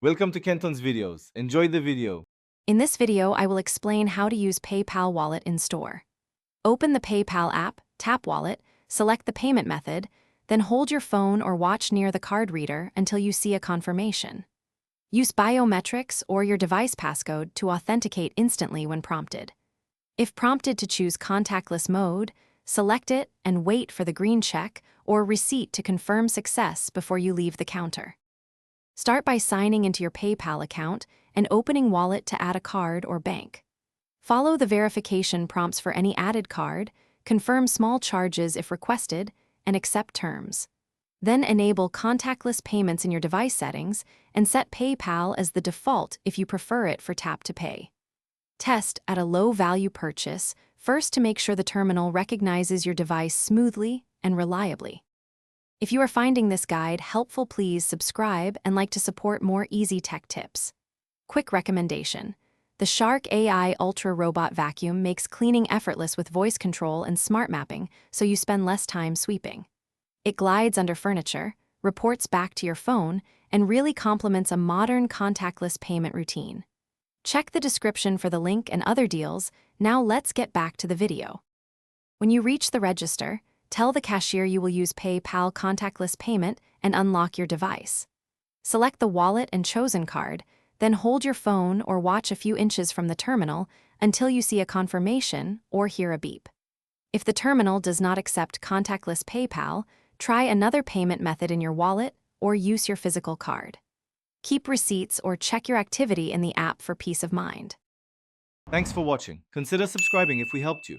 Welcome to Kenton's videos. Enjoy the video. In this video, I will explain how to use PayPal Wallet in store. Open the PayPal app, tap Wallet, select the payment method, then hold your phone or watch near the card reader until you see a confirmation. Use biometrics or your device passcode to authenticate instantly when prompted. If prompted to choose contactless mode, select it and wait for the green check or receipt to confirm success before you leave the counter. Start by signing into your PayPal account and opening Wallet to add a card or bank. Follow the verification prompts for any added card, confirm small charges if requested, and accept terms. Then enable contactless payments in your device settings and set PayPal as the default if you prefer it for tap to pay. Test at a low-value purchase, first to make sure the terminal recognizes your device smoothly and reliably. If you are finding this guide helpful, please subscribe and like to support more easy tech tips. Quick recommendation: the Shark AI Ultra Robot Vacuum makes cleaning effortless with voice control and smart mapping, so you spend less time sweeping. It glides under furniture, reports back to your phone, and really complements a modern contactless payment routine. Check the description for the link and other deals. Now let's get back to the video. When you reach the register, tell the cashier you will use PayPal contactless payment and unlock your device. Select the wallet and chosen card, then hold your phone or watch a few inches from the terminal until you see a confirmation or hear a beep. If the terminal does not accept contactless PayPal, try another payment method in your wallet or use your physical card. Keep receipts or check your activity in the app for peace of mind. Thanks for watching. Consider subscribing if we helped you.